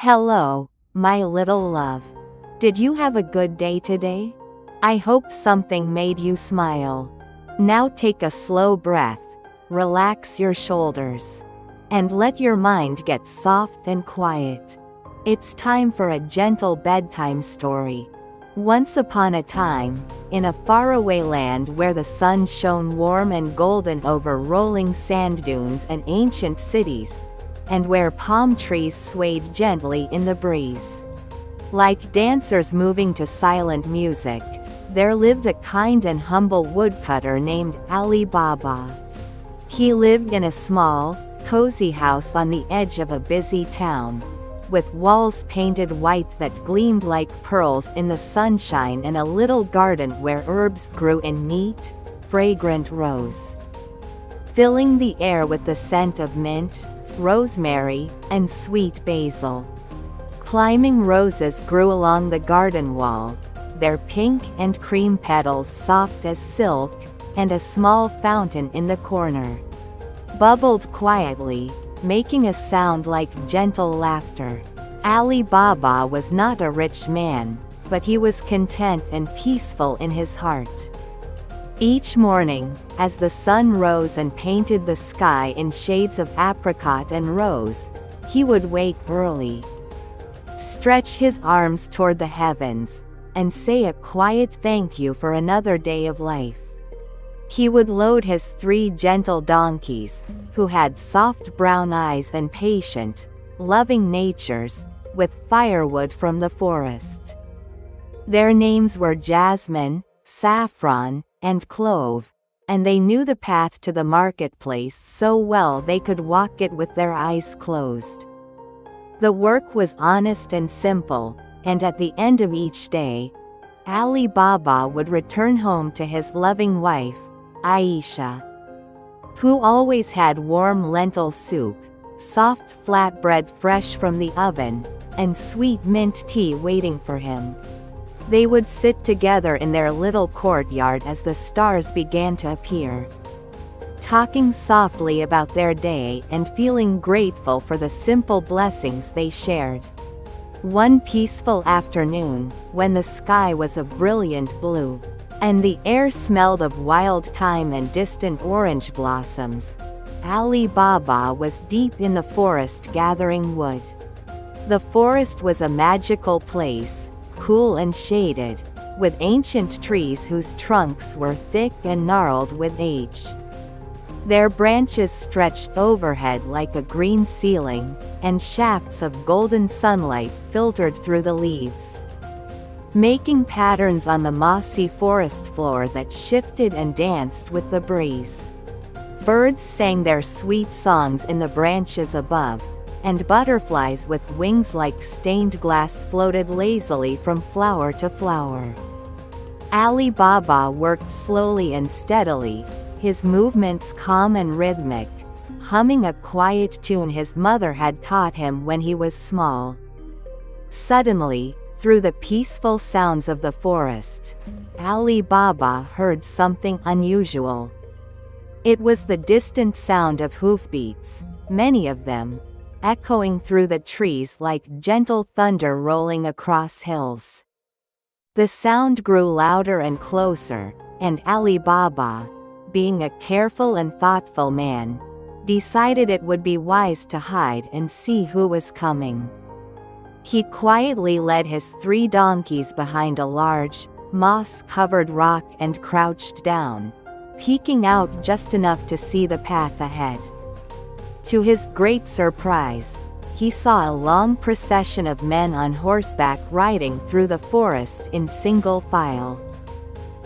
Hello, my little love. Did you have a good day today? I hope something made you smile. Now take a slow breath, relax your shoulders, and let your mind get soft and quiet. It's time for a gentle bedtime story. Once upon a time, in a faraway land where the sun shone warm and golden over rolling sand dunes and ancient cities, and where palm trees swayed gently in the breeze, like dancers moving to silent music, there lived a kind and humble woodcutter named Alibaba. He lived in a small, cozy house on the edge of a busy town, with walls painted white that gleamed like pearls in the sunshine and a little garden where herbs grew in neat, fragrant rows, filling the air with the scent of mint, rosemary, and sweet basil. Climbing roses grew along the garden wall, their pink and cream petals soft as silk, and a small fountain in the corner bubbled quietly, making a sound like gentle laughter. Alibaba was not a rich man, but he was content and peaceful in his heart. Each morning, as the sun rose and painted the sky in shades of apricot and rose, he would wake early, stretch his arms toward the heavens, and say a quiet thank you for another day of life. He would load his 3 gentle donkeys, who had soft brown eyes and patient, loving natures, with firewood from the forest. Their names were Jasmine, Saffron, and Clove, and they knew the path to the marketplace so well they could walk it with their eyes closed. The work was honest and simple, and at the end of each day, Alibaba would return home to his loving wife, Aisha, who always had warm lentil soup, soft flatbread fresh from the oven, and sweet mint tea waiting for him. They would sit together in their little courtyard as the stars began to appear, talking softly about their day and feeling grateful for the simple blessings they shared. One peaceful afternoon, when the sky was a brilliant blue, and the air smelled of wild thyme and distant orange blossoms, Alibaba was deep in the forest gathering wood. The forest was a magical place, cool and shaded, with ancient trees whose trunks were thick and gnarled with age. Their branches stretched overhead like a green ceiling, and shafts of golden sunlight filtered through the leaves, making patterns on the mossy forest floor that shifted and danced with the breeze. Birds sang their sweet songs in the branches above, and butterflies with wings like stained glass floated lazily from flower to flower. Alibaba worked slowly and steadily, his movements calm and rhythmic, humming a quiet tune his mother had taught him when he was small. Suddenly, through the peaceful sounds of the forest, Alibaba heard something unusual. It was the distant sound of hoofbeats, many of them, echoing through the trees like gentle thunder rolling across hills. The sound grew louder and closer, and Alibaba, being a careful and thoughtful man, decided it would be wise to hide and see who was coming. He quietly led his 3 donkeys behind a large, moss-covered rock and crouched down, peeking out just enough to see the path ahead. To his great surprise, he saw a long procession of men on horseback riding through the forest in single file.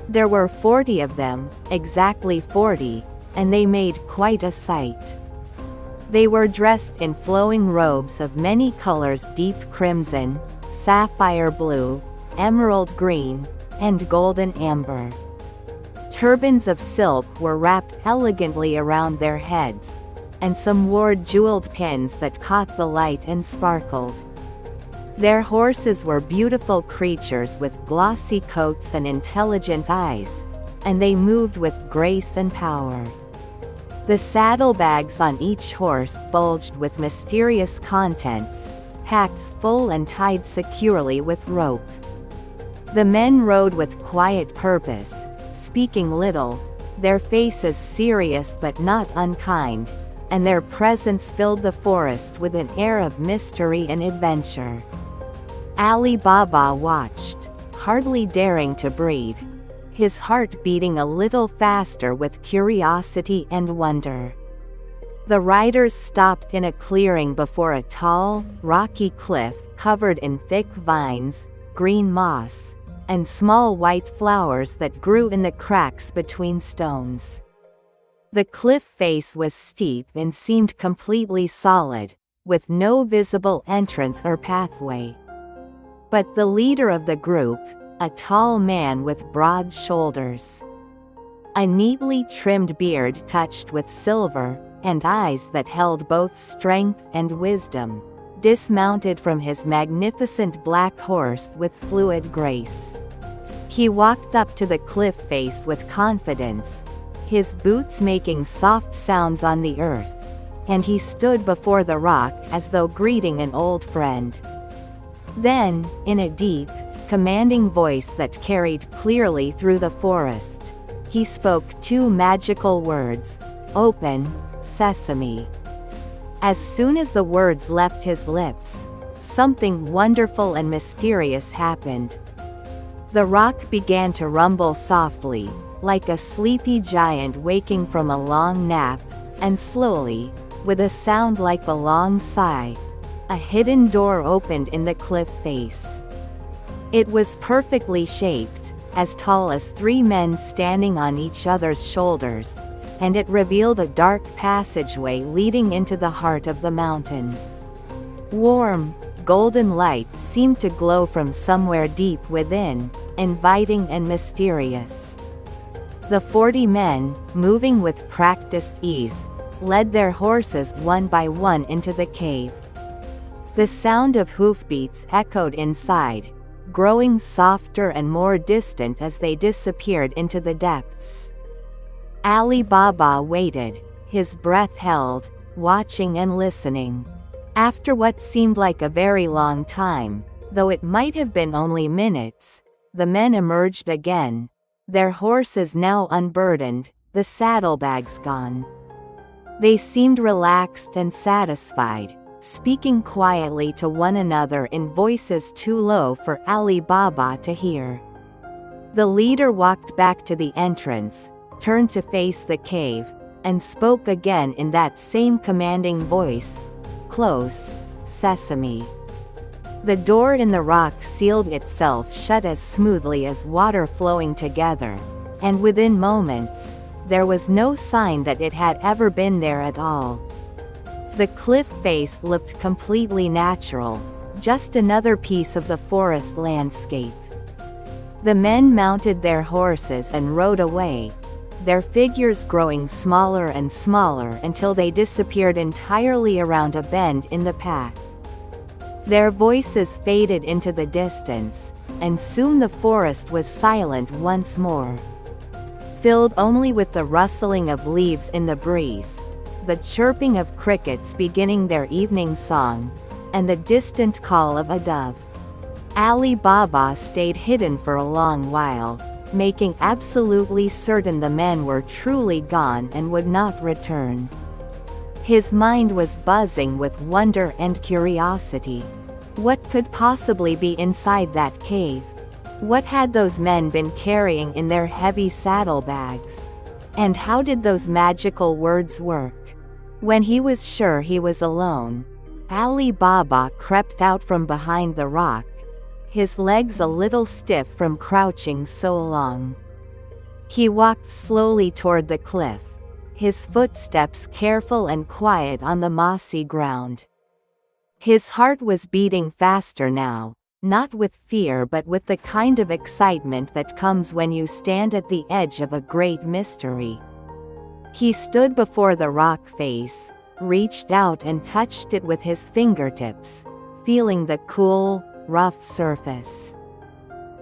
There were 40 of them, exactly 40, and they made quite a sight. They were dressed in flowing robes of many colors: deep crimson, sapphire blue, emerald green, and golden amber. Turbans of silk were wrapped elegantly around their heads, and some wore jeweled pins that caught the light and sparkled. Their horses were beautiful creatures with glossy coats and intelligent eyes, and they moved with grace and power. The saddlebags on each horse bulged with mysterious contents, packed full and tied securely with rope. The men rode with quiet purpose, speaking little, their faces serious but not unkind, and their presence filled the forest with an air of mystery and adventure. Alibaba watched, hardly daring to breathe, his heart beating a little faster with curiosity and wonder. The riders stopped in a clearing before a tall, rocky cliff covered in thick vines, green moss, and small white flowers that grew in the cracks between stones. The cliff face was steep and seemed completely solid, with no visible entrance or pathway. But the leader of the group, a tall man with broad shoulders, a neatly trimmed beard touched with silver, and eyes that held both strength and wisdom, dismounted from his magnificent black horse with fluid grace. He walked up to the cliff face with confidence, his boots making soft sounds on the earth, and he stood before the rock as though greeting an old friend. Then, in a deep, commanding voice that carried clearly through the forest, he spoke two magical words: "Open, Sesame." As soon as the words left his lips, something wonderful and mysterious happened. The rock began to rumble softly, like a sleepy giant waking from a long nap, and slowly, with a sound like a long sigh, a hidden door opened in the cliff face. It was perfectly shaped, as tall as three men standing on each other's shoulders, and it revealed a dark passageway leading into the heart of the mountain. Warm, golden light seemed to glow from somewhere deep within, inviting and mysterious. The 40 men, moving with practiced ease, led their horses one by one into the cave. The sound of hoofbeats echoed inside, growing softer and more distant as they disappeared into the depths. Alibaba waited, his breath held, watching and listening. After what seemed like a very long time, though it might have been only minutes, the men emerged again, their horses now unburdened, the saddlebags gone. They seemed relaxed and satisfied, speaking quietly to one another in voices too low for Alibaba to hear. The leader walked back to the entrance, turned to face the cave, and spoke again in that same commanding voice: "Close, Sesame." The door in the rock sealed itself shut as smoothly as water flowing together, and within moments, there was no sign that it had ever been there at all. The cliff face looked completely natural, just another piece of the forest landscape. The men mounted their horses and rode away, their figures growing smaller and smaller until they disappeared entirely around a bend in the path. Their voices faded into the distance, and soon the forest was silent once more, filled only with the rustling of leaves in the breeze, the chirping of crickets beginning their evening song, and the distant call of a dove. Alibaba stayed hidden for a long while, making absolutely certain the men were truly gone and would not return. His mind was buzzing with wonder and curiosity. What could possibly be inside that cave? What had those men been carrying in their heavy saddlebags? And how did those magical words work? When he was sure he was alone, Alibaba crept out from behind the rock, his legs a little stiff from crouching so long. He walked slowly toward the cliff, his footsteps careful and quiet on the mossy ground. His heart was beating faster now, not with fear but with the kind of excitement that comes when you stand at the edge of a great mystery. He stood before the rock face, reached out and touched it with his fingertips, feeling the cool, rough surface,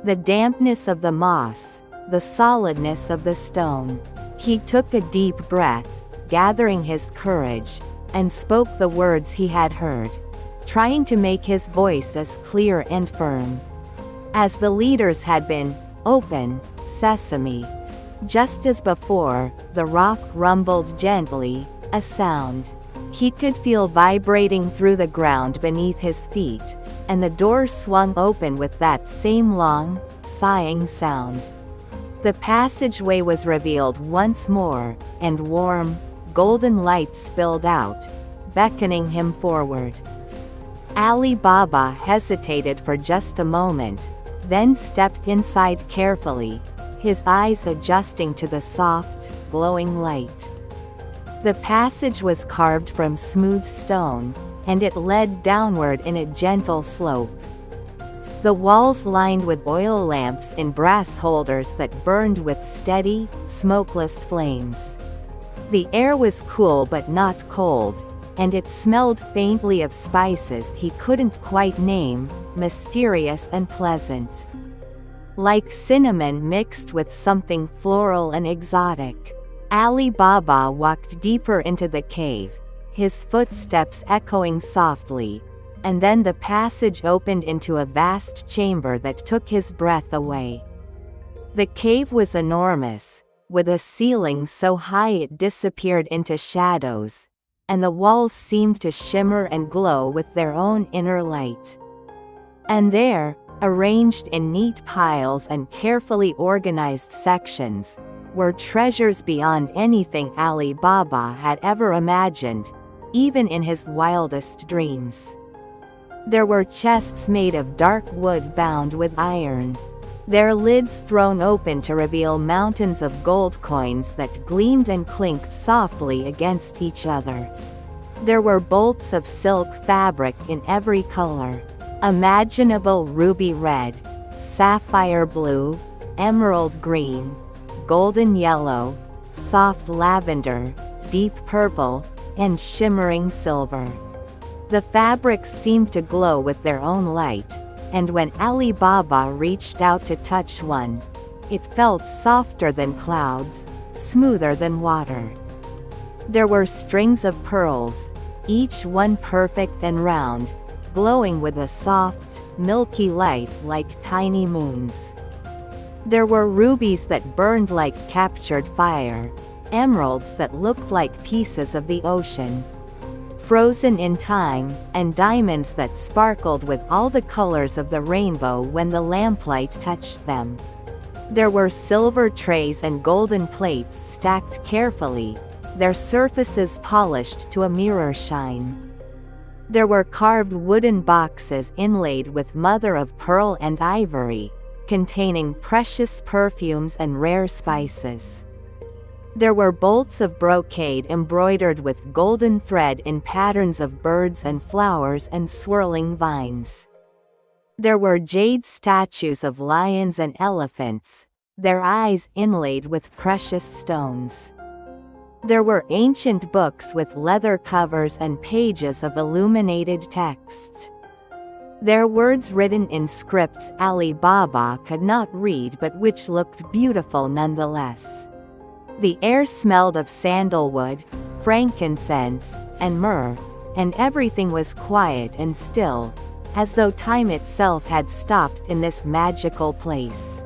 the dampness of the moss, the solidness of the stone. He took a deep breath, gathering his courage, and spoke the words he had heard. trying to make his voice as clear and firm as the leader's had been. "Open, sesame." Just as before, the rock rumbled gently, a sound he could feel vibrating through the ground beneath his feet, and the door swung open with that same long, sighing sound. The passageway was revealed once more, and warm, golden light spilled out, beckoning him forward. Alibaba hesitated for just a moment, then stepped inside carefully, his eyes adjusting to the soft, glowing light. The passage was carved from smooth stone, and it led downward in a gentle slope. The walls lined with oil lamps in brass holders that burned with steady, smokeless flames. The air was cool but not cold, and it smelled faintly of spices he couldn't quite name, mysterious and pleasant. Like cinnamon mixed with something floral and exotic. Alibaba walked deeper into the cave, his footsteps echoing softly, and then the passage opened into a vast chamber that took his breath away. The cave was enormous, with a ceiling so high it disappeared into shadows, and the walls seemed to shimmer and glow with their own inner light. And there, arranged in neat piles and carefully organized sections, were treasures beyond anything Alibaba had ever imagined, even in his wildest dreams. There were chests made of dark wood bound with iron, their lids thrown open to reveal mountains of gold coins that gleamed and clinked softly against each other. There were bolts of silk fabric in every color imaginable: ruby red, sapphire blue, emerald green, golden yellow, soft lavender, deep purple, and shimmering silver. The fabrics seemed to glow with their own light, and when Alibaba reached out to touch one, it felt softer than clouds, smoother than water. There were strings of pearls, each one perfect and round, glowing with a soft, milky light like tiny moons. There were rubies that burned like captured fire, emeralds that looked like pieces of the ocean, frozen in time, and diamonds that sparkled with all the colors of the rainbow when the lamplight touched them. There were silver trays and golden plates stacked carefully, their surfaces polished to a mirror shine. There were carved wooden boxes inlaid with mother-of-pearl and ivory, containing precious perfumes and rare spices. There were bolts of brocade embroidered with golden thread in patterns of birds and flowers and swirling vines. There were jade statues of lions and elephants, their eyes inlaid with precious stones. There were ancient books with leather covers and pages of illuminated text. Their words written in scripts Alibaba could not read but which looked beautiful nonetheless. The air smelled of sandalwood, frankincense, and myrrh, and everything was quiet and still, as though time itself had stopped in this magical place.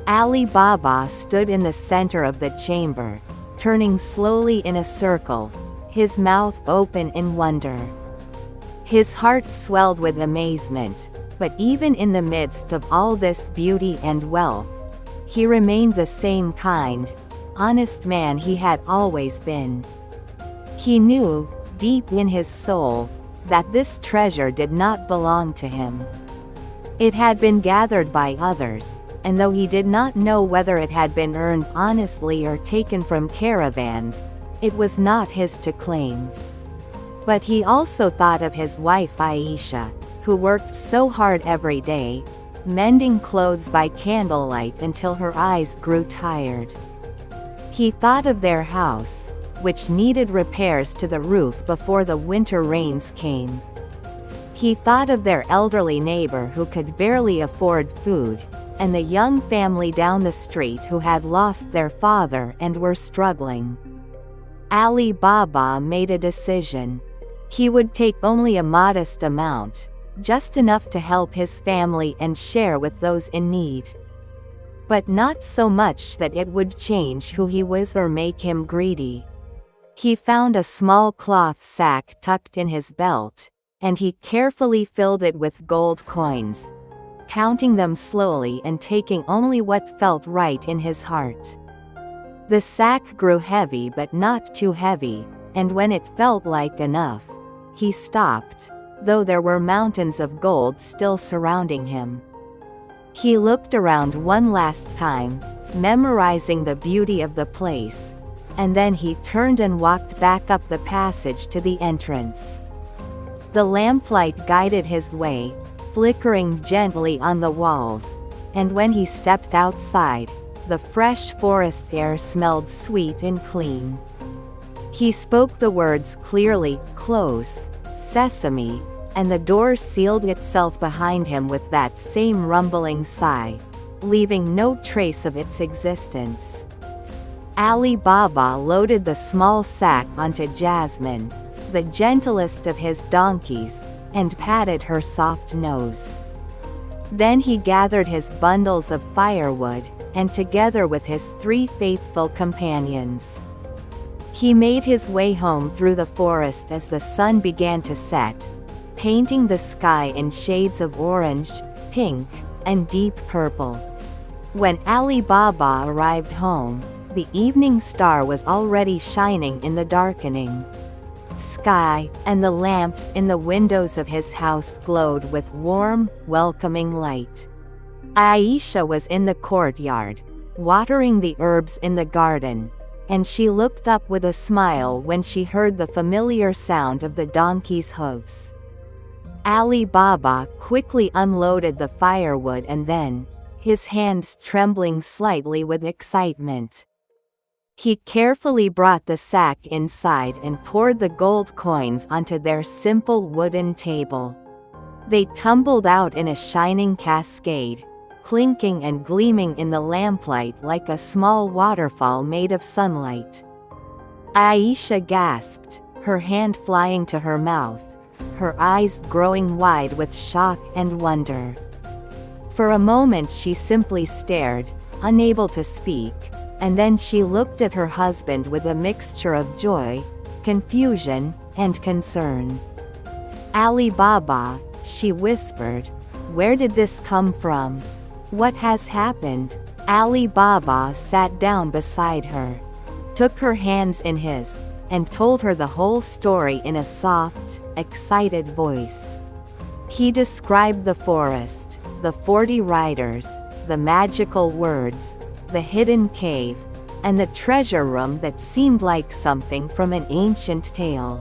Alibaba stood in the center of the chamber, turning slowly in a circle, his mouth open in wonder. His heart swelled with amazement, but even in the midst of all this beauty and wealth, he remained the same kind, honest man he had always been. He knew, deep in his soul, that this treasure did not belong to him. It had been gathered by others, and though he did not know whether it had been earned honestly or taken from caravans, it was not his to claim. But he also thought of his wife Aisha, who worked so hard every day, mending clothes by candlelight until her eyes grew tired. He thought of their house, which needed repairs to the roof before the winter rains came. He thought of their elderly neighbor who could barely afford food, and the young family down the street who had lost their father and were struggling. Alibaba made a decision. He would take only a modest amount, just enough to help his family and share with those in need. But not so much that it would change who he was or make him greedy. He found a small cloth sack tucked in his belt, and he carefully filled it with gold coins, counting them slowly and taking only what felt right in his heart. The sack grew heavy but not too heavy, and when it felt like enough, he stopped, though there were mountains of gold still surrounding him. He looked around one last time, memorizing the beauty of the place, and then he turned and walked back up the passage to the entrance. The lamplight guided his way, flickering gently on the walls, and when he stepped outside, the fresh forest air smelled sweet and clean. He spoke the words clearly, "Close, Sesame," and the door sealed itself behind him with that same rumbling sigh, leaving no trace of its existence. Alibaba loaded the small sack onto Jasmine, the gentlest of his donkeys, and patted her soft nose. Then he gathered his bundles of firewood, and together with his 3 faithful companions, he made his way home through the forest as the sun began to set, painting the sky in shades of orange, pink, and deep purple. When Alibaba arrived home, the evening star was already shining in the darkening sky, and the lamps in the windows of his house glowed with warm, welcoming light. Aisha was in the courtyard, watering the herbs in the garden, and she looked up with a smile when she heard the familiar sound of the donkey's hooves. Alibaba quickly unloaded the firewood and then, his hands trembling slightly with excitement, he carefully brought the sack inside and poured the gold coins onto their simple wooden table. They tumbled out in a shining cascade, clinking and gleaming in the lamplight like a small waterfall made of sunlight. Aisha gasped, her hand flying to her mouth, her eyes growing wide with shock and wonder. For a moment she simply stared, unable to speak, and then she looked at her husband with a mixture of joy, confusion, and concern. "Alibaba," she whispered, "where did this come from? What has happened?" Alibaba sat down beside her, took her hands in his, and told her the whole story in a soft, excited voice. He described the forest, the 40 riders, the magical words, the hidden cave, and the treasure room that seemed like something from an ancient tale.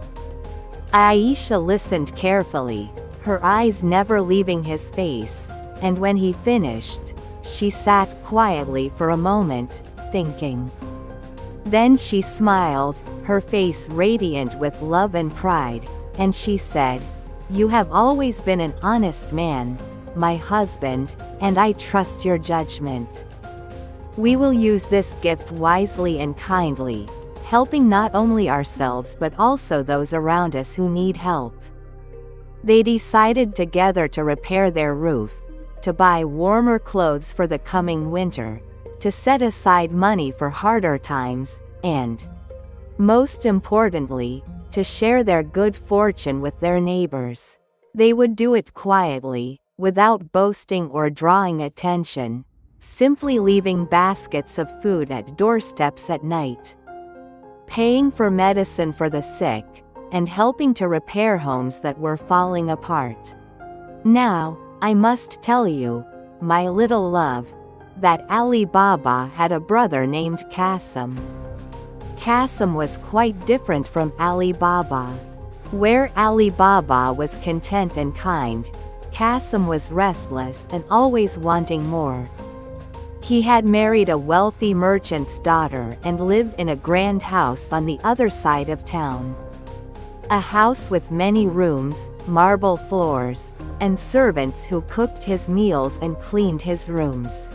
Aisha listened carefully, her eyes never leaving his face, and when he finished, she sat quietly for a moment, thinking. Then she smiled, her face radiant with love and pride, and she said, "You have always been an honest man, my husband, and I trust your judgment. We will use this gift wisely and kindly, helping not only ourselves but also those around us who need help." They decided together to repair their roof, to buy warmer clothes for the coming winter, to set aside money for harder times, and, most importantly, to share their good fortune with their neighbors. They would do it quietly, without boasting or drawing attention, simply leaving baskets of food at doorsteps at night, paying for medicine for the sick, and helping to repair homes that were falling apart. Now, I must tell you, my little love, that Alibaba had a brother named Qasim. Qasim was quite different from Alibaba. Where Alibaba was content and kind, Qasim was restless and always wanting more. He had married a wealthy merchant's daughter and lived in a grand house on the other side of town. A house with many rooms, marble floors, and servants who cooked his meals and cleaned his rooms.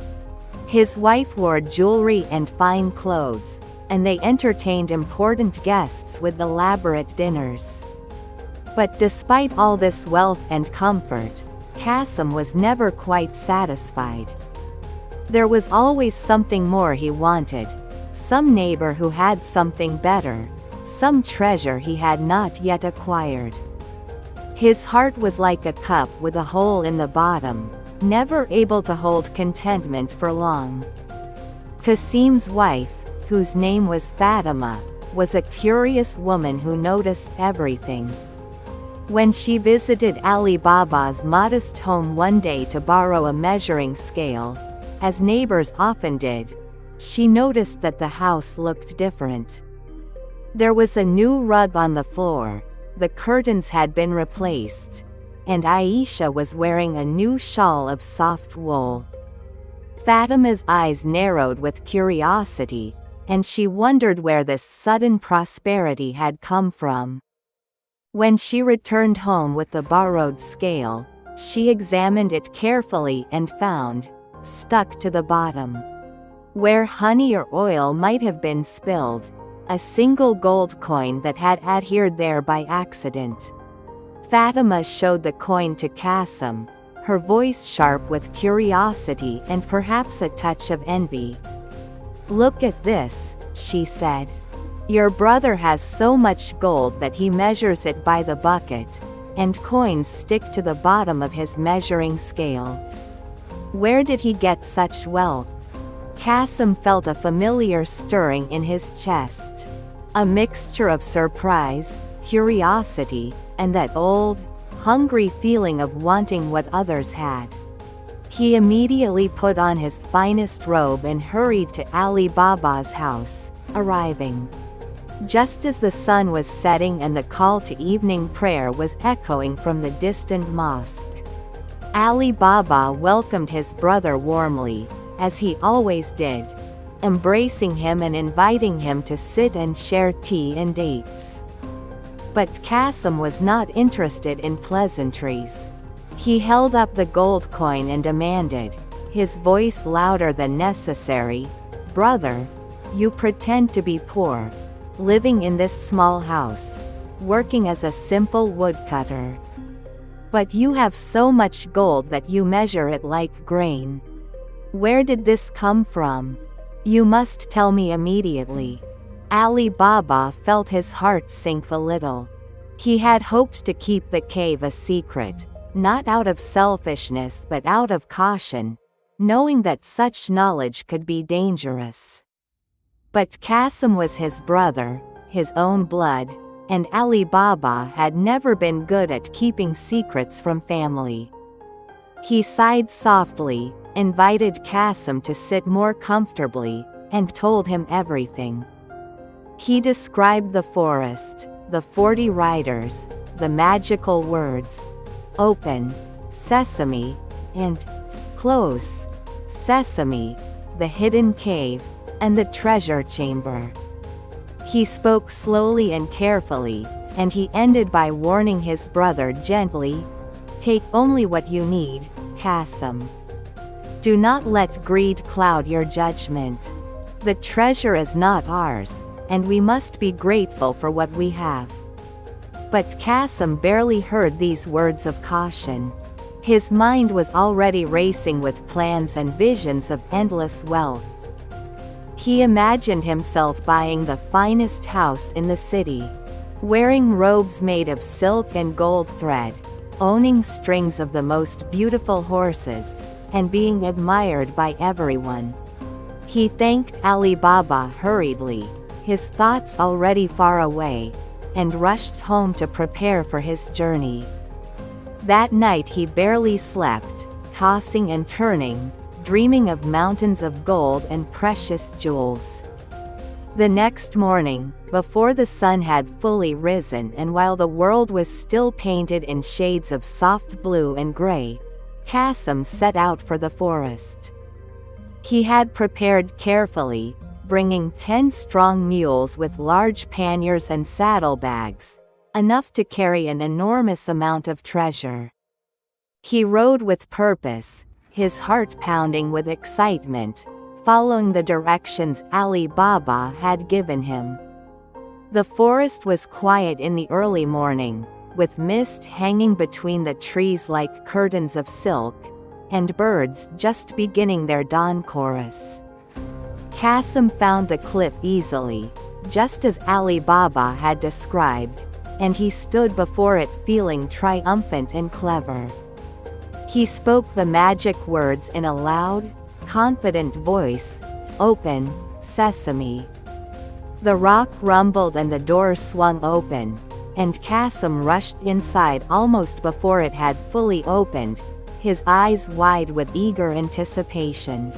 His wife wore jewelry and fine clothes, and they entertained important guests with elaborate dinners. But despite all this wealth and comfort, Kasim was never quite satisfied. There was always something more he wanted. Some neighbor who had something better. Some treasure he had not yet acquired. His heart was like a cup with a hole in the bottom, never able to hold contentment for long. Kasim's wife, whose name was Fatima, was a curious woman who noticed everything. When she visited Ali Baba's modest home one day to borrow a measuring scale, as neighbors often did, she noticed that the house looked different. There was a new rug on the floor, the curtains had been replaced, and Aisha was wearing a new shawl of soft wool. Fatima's eyes narrowed with curiosity, and she wondered where this sudden prosperity had come from. When she returned home with the borrowed scale, she examined it carefully and found, stuck to the bottom, where honey or oil might have been spilled, a single gold coin that had adhered there by accident. Fatima showed the coin to Kasim, her voice sharp with curiosity and perhaps a touch of envy. "Look at this," she said. "Your brother has so much gold that he measures it by the bucket, and coins stick to the bottom of his measuring scale. Where did he get such wealth?" Kasim felt a familiar stirring in his chest. A mixture of surprise, curiosity, and that old, hungry feeling of wanting what others had. He immediately put on his finest robe and hurried to Ali Baba's house, arriving just as the sun was setting and the call to evening prayer was echoing from the distant mosque. Ali Baba welcomed his brother warmly, as he always did, embracing him and inviting him to sit and share tea and dates. But Kasim was not interested in pleasantries. He held up the gold coin and demanded, his voice louder than necessary, "Brother, you pretend to be poor, living in this small house, working as a simple woodcutter. But you have so much gold that you measure it like grain. Where did this come from? You must tell me immediately." Ali Baba felt his heart sink a little. He had hoped to keep the cave a secret, not out of selfishness but out of caution, knowing that such knowledge could be dangerous. But Kasim was his brother, his own blood, and Ali Baba had never been good at keeping secrets from family. He sighed softly, invited Kasim to sit more comfortably, and told him everything. He described the forest, the 40 riders, the magical words, "Open, Sesame," and "Close, Sesame," the hidden cave, and the treasure chamber. He spoke slowly and carefully, and he ended by warning his brother gently, "Take only what you need, Kasim. Do not let greed cloud your judgment. The treasure is not ours, and we must be grateful for what we have." But Kasim barely heard these words of caution. His mind was already racing with plans and visions of endless wealth. He imagined himself buying the finest house in the city, wearing robes made of silk and gold thread, owning strings of the most beautiful horses, and being admired by everyone. He thanked Ali Baba hurriedly, his thoughts already far away, and rushed home to prepare for his journey. That night he barely slept, tossing and turning, dreaming of mountains of gold and precious jewels. The next morning, before the sun had fully risen and while the world was still painted in shades of soft blue and gray, Kasim set out for the forest. He had prepared carefully, bringing 10 strong mules with large panniers and saddlebags, enough to carry an enormous amount of treasure. He rode with purpose, his heart pounding with excitement, following the directions Ali Baba had given him. The forest was quiet in the early morning, with mist hanging between the trees like curtains of silk, and birds just beginning their dawn chorus. Qasim found the cliff easily, just as Alibaba had described, and he stood before it feeling triumphant and clever. He spoke the magic words in a loud, confident voice, "Open, sesame." The rock rumbled and the door swung open, and Qasim rushed inside almost before it had fully opened, his eyes wide with eager anticipation.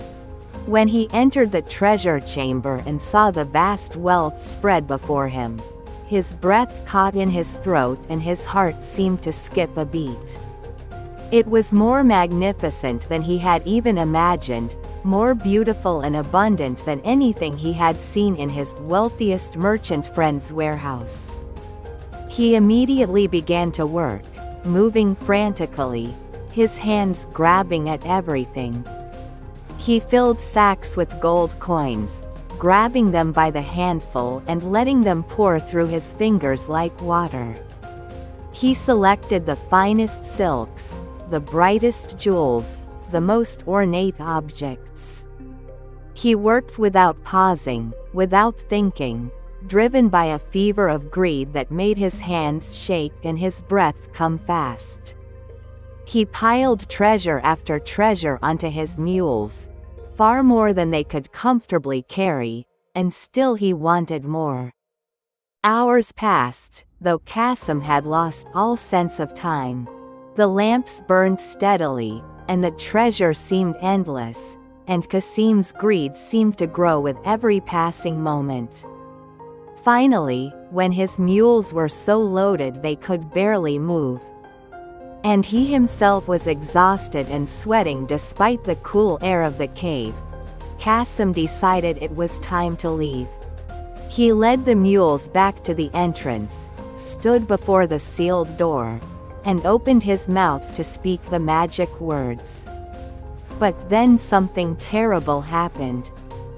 When he entered the treasure chamber and saw the vast wealth spread before him, his breath caught in his throat and his heart seemed to skip a beat. It was more magnificent than he had even imagined, more beautiful and abundant than anything he had seen in his wealthiest merchant friend's warehouse. He immediately began to work, moving frantically, his hands grabbing at everything. He filled sacks with gold coins, grabbing them by the handful and letting them pour through his fingers like water. He selected the finest silks, the brightest jewels, the most ornate objects. He worked without pausing, without thinking, driven by a fever of greed that made his hands shake and his breath come fast. He piled treasure after treasure onto his mules, far more than they could comfortably carry, and still he wanted more. Hours passed, though Qasim had lost all sense of time. The lamps burned steadily, and the treasure seemed endless, and Qasim's greed seemed to grow with every passing moment. Finally, when his mules were so loaded they could barely move, and he himself was exhausted and sweating despite the cool air of the cave, Qasim decided it was time to leave. He led the mules back to the entrance, stood before the sealed door, and opened his mouth to speak the magic words. But then something terrible happened.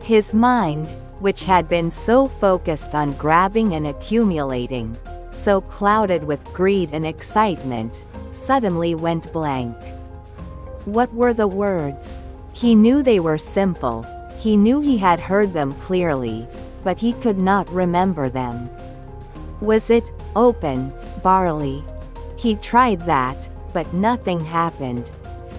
His mind, which had been so focused on grabbing and accumulating, so clouded with greed and excitement, suddenly went blank. What were the words? He knew they were simple, he knew he had heard them clearly, but he could not remember them. Was it, "Open, barley"? He tried that, but nothing happened.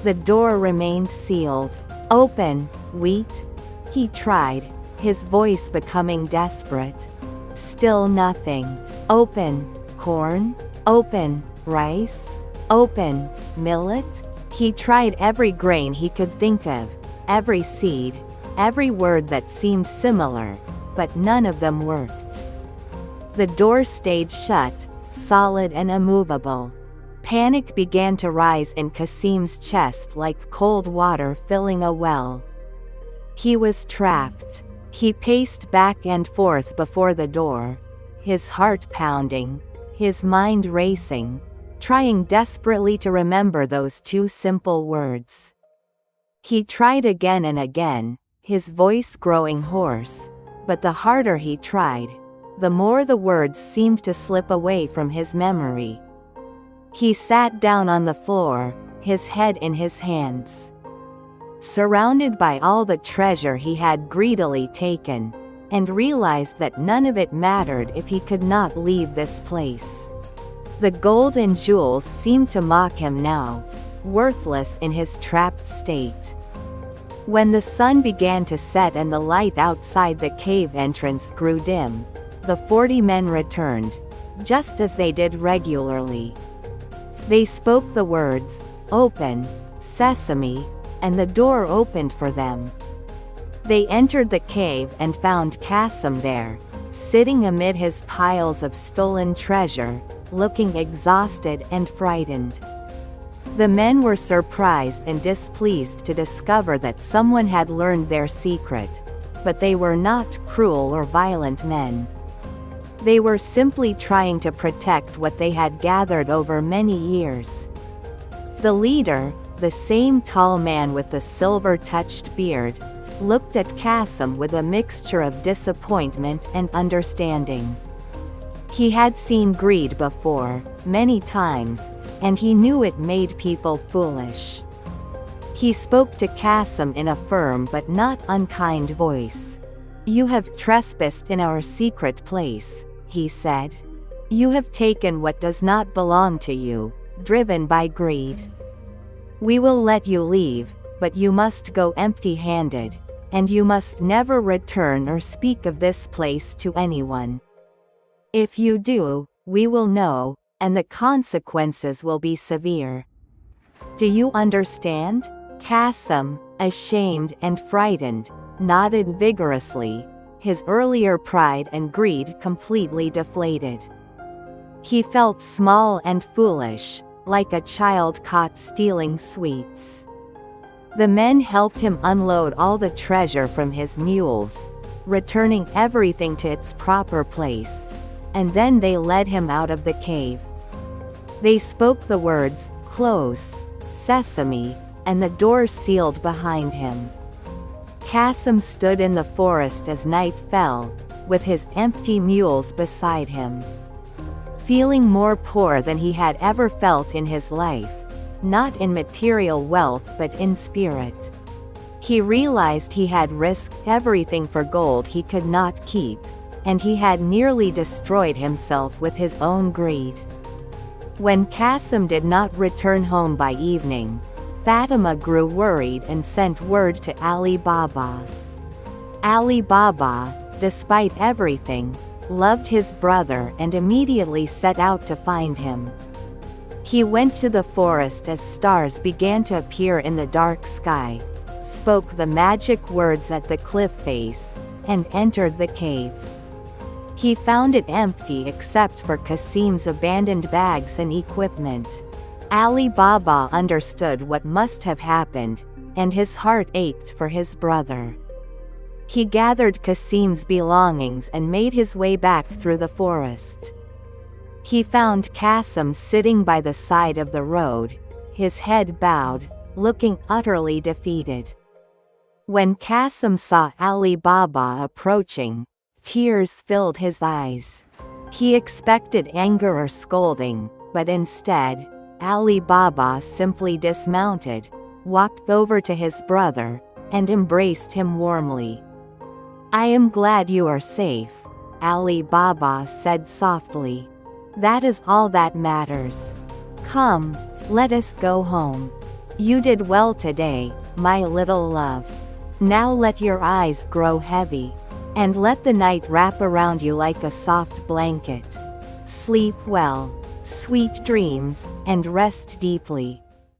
The door remained sealed. "Open, wheat"? He tried, his voice becoming desperate. Still nothing. "Open, corn"? "Open, rice"? "Open, millet"? He tried every grain he could think of, every seed, every word that seemed similar, but none of them worked. The door stayed shut, solid and immovable. Panic began to rise in Qasim's chest like cold water filling a well. He was trapped. He paced back and forth before the door, his heart pounding, his mind racing, trying desperately to remember those two simple words. He tried again and again, his voice growing hoarse, but the harder he tried, the more the words seemed to slip away from his memory. He sat down on the floor, his head in his hands. Surrounded by all the treasure he had greedily taken, and realized that none of it mattered if he could not leave this place. The gold and jewels seemed to mock him now, worthless in his trapped state. When the sun began to set and the light outside the cave entrance grew dim, the 40 men returned, just as they did regularly. They spoke the words, "Open, sesame," and the door opened for them. They entered the cave and found Qasim there, sitting amid his piles of stolen treasure, looking exhausted and frightened. The men were surprised and displeased to discover that someone had learned their secret, but they were not cruel or violent men. They were simply trying to protect what they had gathered over many years. The leader, the same tall man with the silver-touched beard, looked at Qasim with a mixture of disappointment and understanding. He had seen greed before, many times, and he knew it made people foolish. He spoke to Kasim in a firm but not unkind voice. "You have trespassed in our secret place," he said. "You have taken what does not belong to you, driven by greed. We will let you leave, but you must go empty-handed, and you must never return or speak of this place to anyone. If you do, we will know, and the consequences will be severe. Do you understand?" Kasim, ashamed and frightened, nodded vigorously, his earlier pride and greed completely deflated. He felt small and foolish, like a child caught stealing sweets. The men helped him unload all the treasure from his mules, returning everything to its proper place, and then they led him out of the cave. They spoke the words, "Close, Sesame," and the door sealed behind him. Kasim stood in the forest as night fell, with his empty mules beside him. Feeling more poor than he had ever felt in his life, not in material wealth but in spirit. He realized he had risked everything for gold he could not keep, and he had nearly destroyed himself with his own greed. When Kasim did not return home by evening, Fatima grew worried and sent word to Alibaba. Alibaba, despite everything, loved his brother and immediately set out to find him. He went to the forest as stars began to appear in the dark sky, spoke the magic words at the cliff face, and entered the cave. He found it empty except for Kasim's abandoned bags and equipment. Alibaba understood what must have happened, and his heart ached for his brother. He gathered Kasim's belongings and made his way back through the forest. He found Kasim sitting by the side of the road, his head bowed, looking utterly defeated. When Kasim saw Alibaba approaching, tears filled his eyes. He expected anger or scolding, but instead, Alibaba simply dismounted, walked over to his brother, and embraced him warmly. "I am glad you are safe," Alibaba said softly. "That is all that matters. Come, let us go home. You did well today, my little love. Now let your eyes grow heavy, and let the night wrap around you like a soft blanket. Sleep well, sweet dreams, and rest deeply."